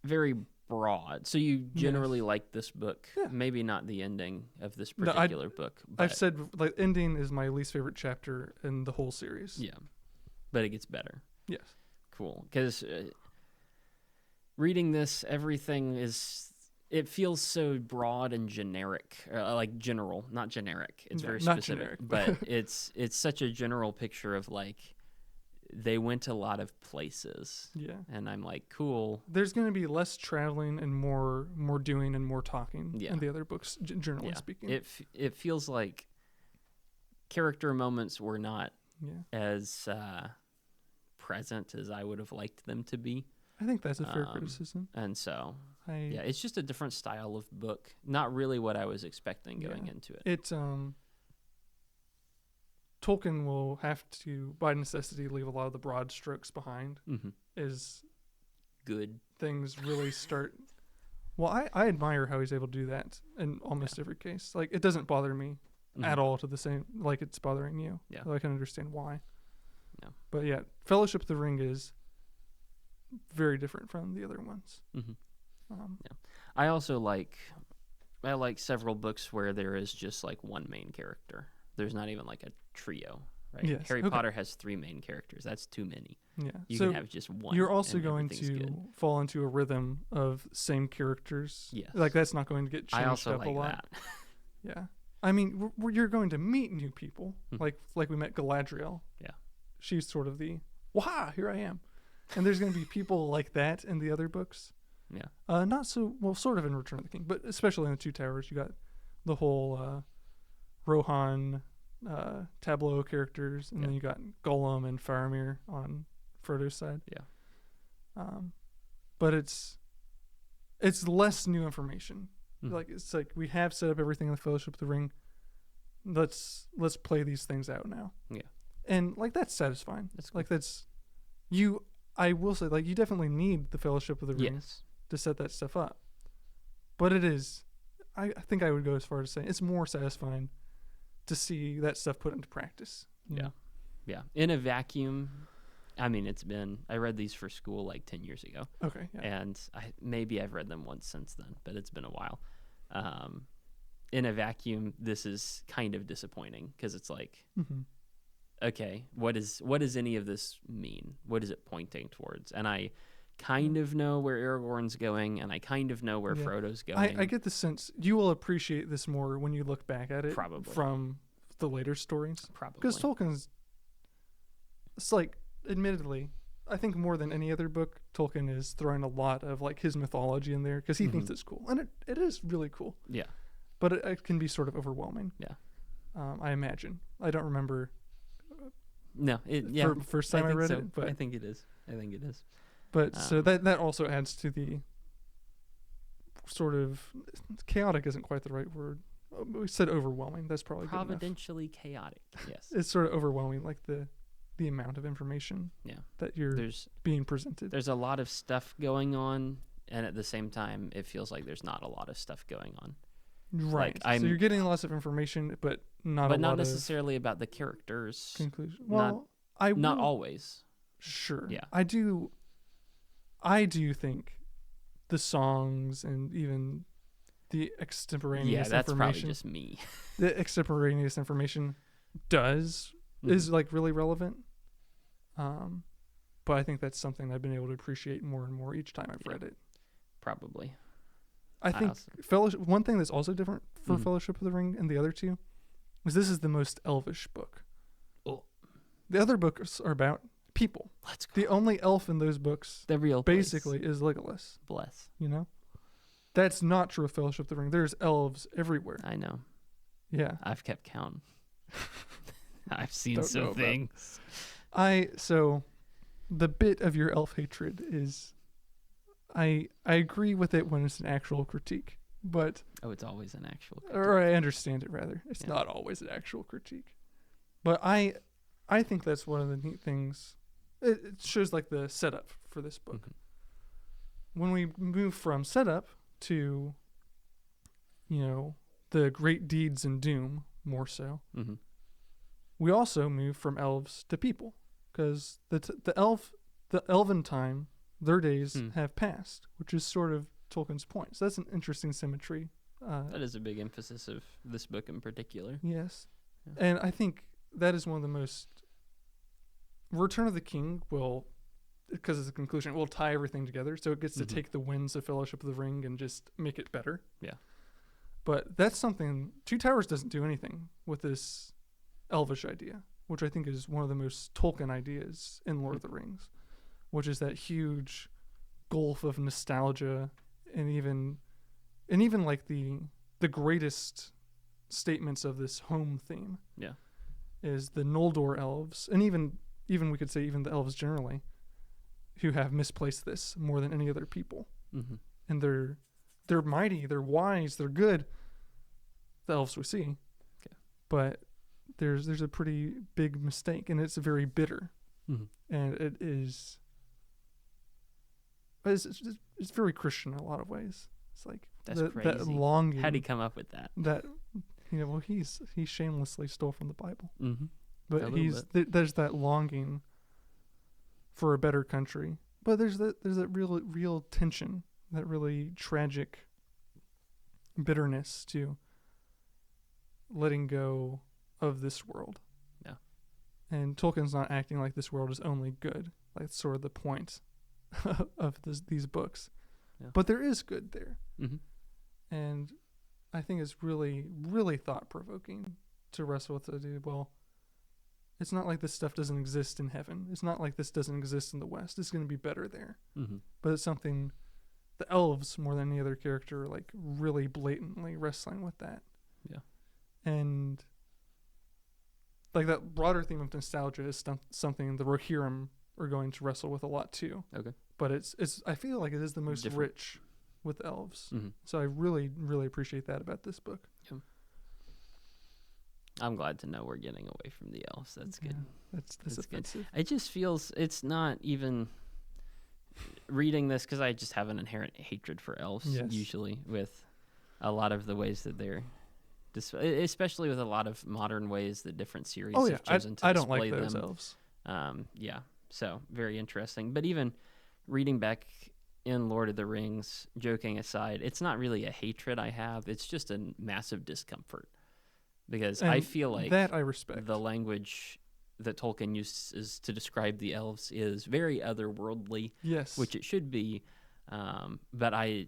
very broad. So you generally like this book. Yeah. Maybe not the ending of this No, particular book. But I've said like ending is my least favorite chapter in the whole series. yeah, but it gets better. Yes. Cool. Because reading this, everything it feels so broad and generic, like general, not generic. It's very not specific, generic. but it's such a general picture of like they went a lot of places. Yeah. And I'm like, cool. There's going to be less traveling and more doing and more talking Yeah. in the other books, generally speaking. It feels like character moments were not Yeah. as present as I would have liked them to be. I think that's a fair criticism. And so, Yeah, it's just a different style of book. Not really what I was expecting going into it. It's Tolkien will have to, by necessity, leave a lot of the broad strokes behind as Good. things really start. Well, I admire how he's able to do that in almost every case. Like, it doesn't bother me at all to the same, like it's bothering you. Yeah. So I can understand why. Yeah. But yeah, Fellowship of the Ring is very different from the other ones. I also like several books where there is just like one main character. There's not even like a trio, right? Yes, Harry okay. Potter has 3 main characters. That's too many. Yeah. You so can have just one. you're also and going everything's to good. fall into a rhythm of same characters. Yes. Like, that's not going to get changed I also up like a lot. that. Yeah. I mean, you're going to meet new people, Mhm. like we met Galadriel. Yeah. She's sort of the, wah, here I am. And there's going to be people like that in the other books. Yeah. Not so, well, sort of in Return of the King, but especially in the Two Towers, you got the whole Rohan tableau characters, and then you got Gollum and Faramir on Frodo's side. Yeah. But it's less new information. Mhm. Like, it's like we have set up everything in the Fellowship of the Ring. Let's play these things out now. Yeah. And like, that's satisfying. That's like, that's you. I will say, like, you definitely need the Fellowship of the Ring Yes. to set that stuff up. But it is, I think I would go as far as saying it's more satisfying to see that stuff put into practice. you Yeah. know? Yeah. In a vacuum, I mean, I read these for school like 10 years ago. Okay. Yeah. And maybe I've read them once since then, but it's been a while. In a vacuum, this is kind of disappointing because it's like, okay, what does any of this mean? What is it pointing towards? And I kind of know where Aragorn's going, and I kind of know where Yeah. Frodo's going. I get the sense you will appreciate this more when you look back at it Probably. from the later stories. Probably. Because Tolkien's, it's like, admittedly, I think more than any other book, Tolkien is throwing a lot of like his mythology in there because he thinks it's cool, and it is really cool. Yeah. but it can be sort of overwhelming. Yeah. I imagine. I don't remember No, for first time I read so. it, but I think it is. But so that also adds to the sort of chaotic isn't quite the right word. We said overwhelming. That's probably good enough. Providentially chaotic. Yes. It's sort of overwhelming, like the amount of information that you're being presented. There's a lot of stuff going on, and at the same time, it feels like there's not a lot of stuff going on. Right. So you're getting lots of information, but not necessarily about the characters. Conclusion. Well, not always. Sure. Yeah. I do think the songs and even the extemporaneous information. Yeah, that's probably just me. The extemporaneous information is like really relevant. But I think that's something I've been able to appreciate more and more each time I've read it. Probably. I think Fellowship. One thing that's also different for Fellowship of the Ring and the other two is this is the most elvish book. Oh. The other books are about people. Let's go. The only elf in those books, the real basically, is Legolas. Bless. You know, that's not true of Fellowship of the Ring. There's elves everywhere. I know. Yeah, I've kept count. I've seen some things. So the bit of your elf hatred is. I agree with it when it's an actual critique, but it's always an actual critique. Or I understand it rather. It's not always an actual critique, but I think that's one of the neat things. It shows like the setup for this book. Mm-hmm. When we move from setup to, the great deeds and doom more so. Mm-hmm. We also move from elves to people because the elven time. Their days have passed, which is sort of Tolkien's point. So that's an interesting symmetry. That is a big emphasis of this book in particular. Yes. Yeah. And I think that is one of the most... Return of the King will, because it's a conclusion, it will tie everything together. So it gets to take the winds of Fellowship of the Ring and just make it better. Yeah. But that's something... Two Towers doesn't do anything with this elvish idea, which I think is one of the most Tolkien ideas in Lord of the Rings. Which is that huge gulf of nostalgia and even like the greatest statements of this home theme. Yeah. Is the Noldor elves, and even we could say even the elves generally, who have misplaced this more than any other people. Mm-hmm. And they're mighty, they're wise, they're good. The elves we see. Okay. But there's a pretty big mistake, and it's very bitter. Mm-hmm. And it is... It's very Christian in a lot of ways. It's like that's crazy. That longing. How'd he come up with that? That he shamelessly stole from the Bible. Mm-hmm. But there's that longing for a better country. But there's that real tension, that really tragic bitterness to letting go of this world. Yeah. And Tolkien's not acting like this world is only good. Like it's sort of the point of these books. Yeah. But there is good there. Mm-hmm. And I think it's really, really thought-provoking to wrestle with the idea, well, it's not like this stuff doesn't exist in heaven. It's not like this doesn't exist in the West. It's going to be better there. Mm-hmm. But it's something the elves, more than any other character, are like really blatantly wrestling with that. Yeah. And like that broader theme of nostalgia is something the Rohirrim are going to wrestle with a lot too. Okay. But it's I feel like it is the most rich with elves. Mm-hmm. So I really, really appreciate that about this book. Yeah. I'm glad to know we're getting away from the elves. That's good. That's offensive. It just feels it's not even reading this because I just have an inherent hatred for elves usually with a lot of the ways that they're especially with a lot of modern ways that different series have chosen to display them. I don't like those elves. Yeah. So very interesting. But even reading back in Lord of the Rings, joking aside, it's not really a hatred I have. It's just a massive discomfort because I feel like that I respect. The language that Tolkien uses to describe the elves is very otherworldly. Yes, which it should be. But I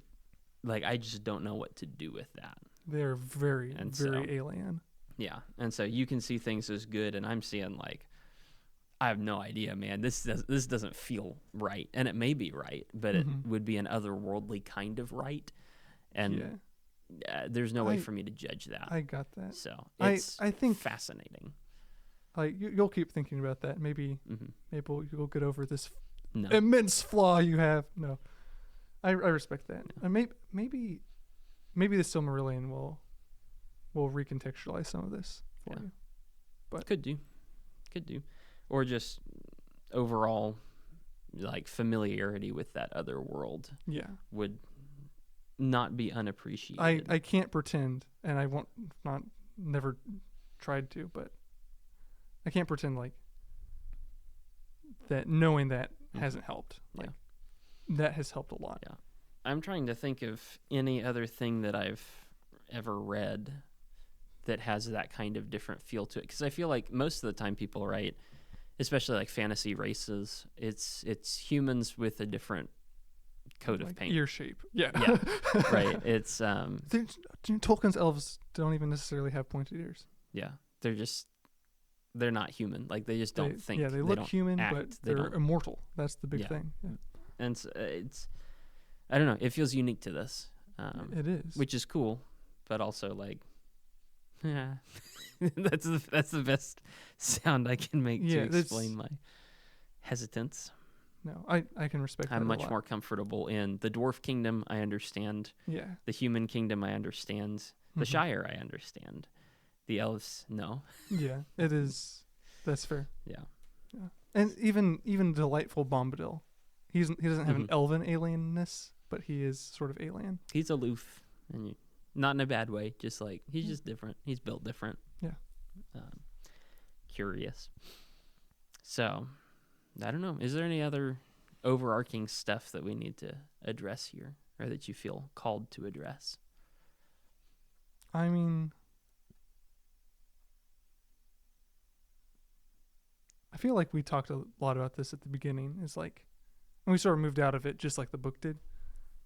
just don't know what to do with that. They're very alien. Yeah, and so you can see things as good, and I'm seeing like, I have no idea, man. This doesn't feel right, and it may be right, but it would be an otherworldly kind of right. And there's no way for me to judge that. I got that. So it's I think fascinating. Like you'll keep thinking about that. Maybe you'll get over this No. immense flaw you have. No, I respect that. No. And maybe the Silmarillion will recontextualize some of this for you. But could do, or just overall, like familiarity with that other world. Yeah, would not be unappreciated. I can't pretend, and I won't. Not never tried to, but I can't pretend like that. Knowing that hasn't helped. Like that has helped a lot. Yeah, I'm trying to think of any other thing that I've ever read that has that kind of different feel to it, because I feel like most of the time people write, especially like fantasy races, it's humans with a different coat of paint, ear shape. Yeah, right. It's Tolkien's elves don't even necessarily have pointed ears. Yeah, they're not human. Like they just don't think. Yeah, they look human, act, but they're immortal. That's the big thing. Yeah. And it's I don't know. It feels unique to this. It is, which is cool, but also like, yeah, that's the best sound I can make to explain my hesitance. No, I can respect that. I'm much more comfortable in the dwarf kingdom. I understand. Yeah. The human kingdom, I understand. The Shire, I understand. The elves, no. Yeah, it is. That's fair. Yeah. Yeah. And even delightful Bombadil, he doesn't have an elven alienness, but he is sort of alien. He's aloof, and not in a bad way. Just like he's just different. He's built different. Yeah. Curious. So, I don't know. Is there any other overarching stuff that we need to address here, or that you feel called to address? I mean, I feel like we talked a lot about this at the beginning. It's like, and we sort of moved out of it just like the book did.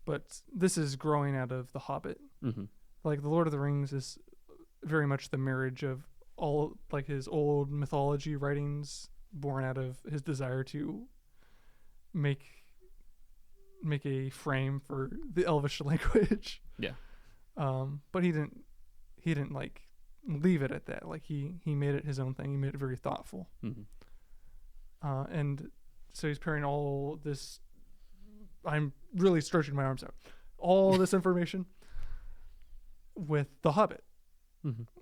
But this is growing out of The Hobbit. Mm-hmm. Like The Lord of the Rings is very much the marriage of all like his old mythology writings, born out of his desire to make a frame for the Elvish language. Yeah. But he didn't like leave it at that. Like he made it his own thing. He made it very thoughtful. Mm-hmm. And so he's pairing all this. I'm really stretching my arms out. All this information with The Hobbit,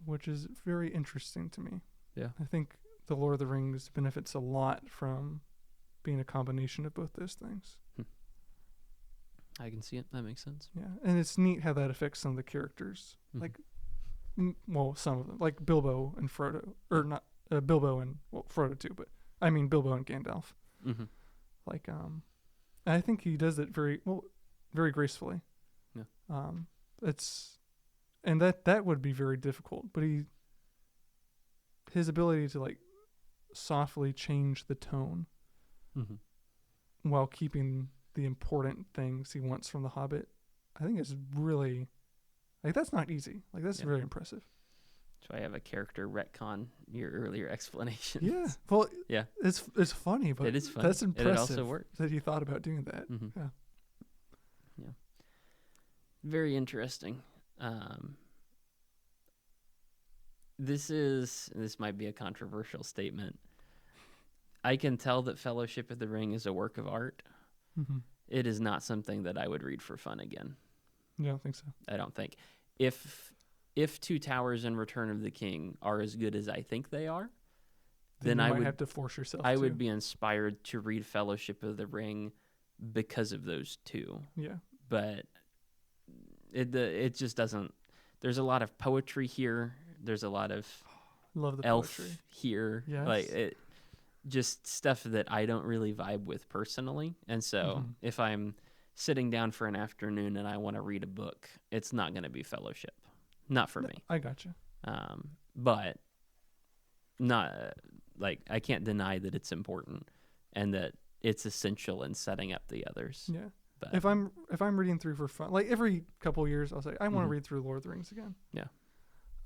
which is very interesting to me. Yeah. I think The Lord of the Rings benefits a lot from being a combination of both those things. I can see it. That makes sense. Yeah. And it's neat how that affects some of the characters. Like, well, some of them. Like Bilbo and Frodo. Or not Bilbo and, well, Frodo too, but I mean Bilbo and Gandalf. Mm-hmm. Like, I think he does it very gracefully. Yeah. And that would be very difficult, but his ability to like softly change the tone while keeping the important things he wants from The Hobbit, I think is really, like, that's not easy. Like, that's very impressive. So I have a character retcon your earlier explanation. Yeah. Well, yeah. It's funny, but it is funny. That's impressive. And it also works. That he thought about doing that. Mm-hmm. Yeah. Yeah. Very interesting. This might be a controversial statement. I can tell that Fellowship of the Ring is a work of art. Mm-hmm. It is not something that I would read for fun again. You don't think so? I don't think. If Two Towers and Return of the King are as good as I think they are, then I would have to force yourself. I would be inspired to read Fellowship of the Ring because of those two. Yeah. But it just doesn't. There's a lot of poetry here. There's a lot of love the elf poetry here. Yes. Like just stuff that I don't really vibe with personally. And so if I'm sitting down for an afternoon and I want to read a book, it's not going to be Fellowship. Not for me. I gotcha. But not like I can't deny that it's important and that it's essential in setting up the others. Yeah. But if I'm reading through for fun, like every couple of years, I'll say I want to read through Lord of the Rings again. Yeah.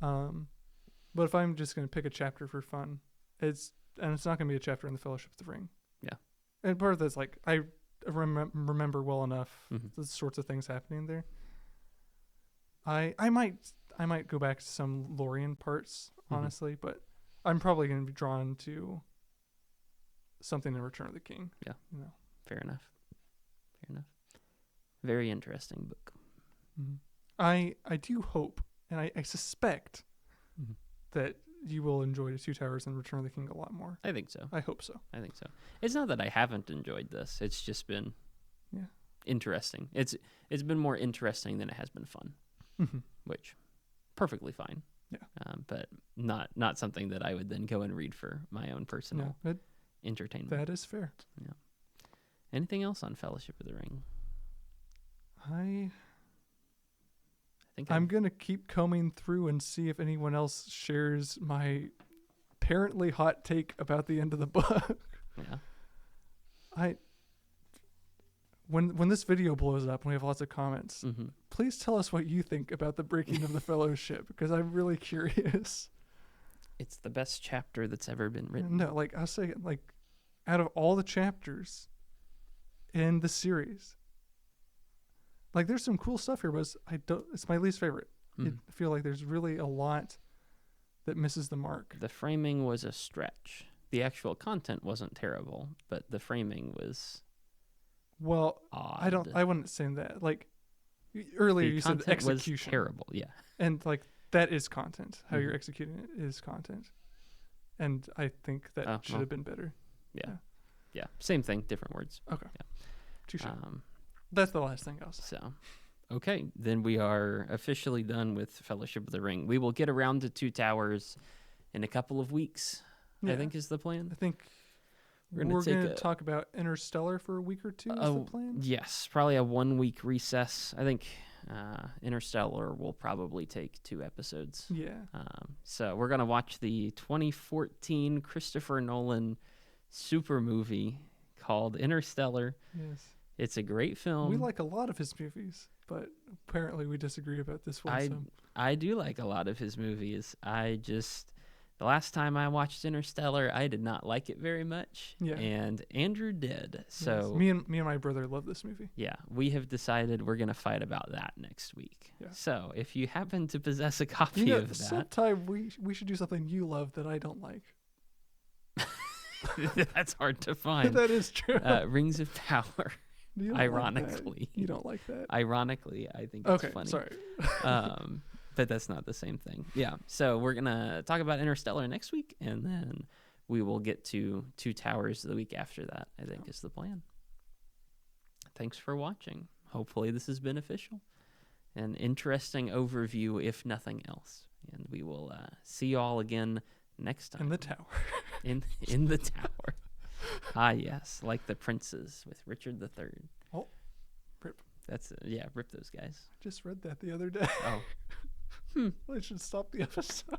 But if I'm just going to pick a chapter for fun, it's not going to be a chapter in the Fellowship of the Ring. Yeah. And part of that's like I remember well enough the sorts of things happening there. I might go back to some Lorien parts, honestly, but I'm probably going to be drawn to something in Return of the King. Yeah. You know. Fair enough. Fair enough. Very interesting book. Mm-hmm. I do hope, and I suspect that you will enjoy The Two Towers and Return of the King a lot more. I think so. I hope so. I think so. It's not that I haven't enjoyed this. It's just been interesting. It's been more interesting than it has been fun, which perfectly fine. Yeah. But not something that I would then go and read for my own personal entertainment. That is fair. Yeah. Anything else on Fellowship of the Ring? I think I'm going to keep combing through and see if anyone else shares my apparently hot take about the end of the book. Yeah. When this video blows up and we have lots of comments, please tell us what you think about the breaking of the Fellowship, because I'm really curious. It's the best chapter that's ever been written. No, like I'll say, like, out of all the chapters in the series, like, there's some cool stuff here, but it's my least favorite. I feel like there's really a lot that misses the mark. The framing was a stretch. The actual content wasn't terrible, but the framing was odd. I wouldn't say that. Like, earlier you said execution was terrible, yeah. And like that is content. How you're executing it is content. And I think that should have been better. Yeah. Same thing, different words. Okay. Yeah. Touche. That's the last thing else. So, okay, then we are officially done with Fellowship of the Ring. We will get around to Two Towers in a couple of weeks, I think is the plan. I think we're going to talk about Interstellar for a week or two is the plan? Yes, probably a 1 week recess. I think Interstellar will probably take 2 episodes. Yeah. So we're going to watch the 2014 Christopher Nolan super movie called Interstellar. Yes. It's a great film. We like a lot of his movies, but apparently we disagree about this one. I do like a lot of his movies. The last time I watched Interstellar, I did not like it very much. Yeah. And Andrew did. So yes. Me and my brother love this movie. Yeah. We have decided we're going to fight about that next week. Yeah. So if you happen to possess a copy of that. Sometime we should do something you love that I don't like. That's hard to find. That is true. Rings of Power. Ironically. Like you don't like that. Ironically, I think it's funny. Sorry. But that's not the same thing. Yeah. So we're going to talk about Interstellar next week, and then we will get to Two Towers the week after that, I think is the plan. Thanks for watching. Hopefully this is beneficial. An interesting overview, if nothing else. And we will see you all again next time. In the tower. in the tower. Ah, yes, like the princes with Richard III. Oh, rip. That's rip those guys. I just read that the other day. Oh. I should stop the episode.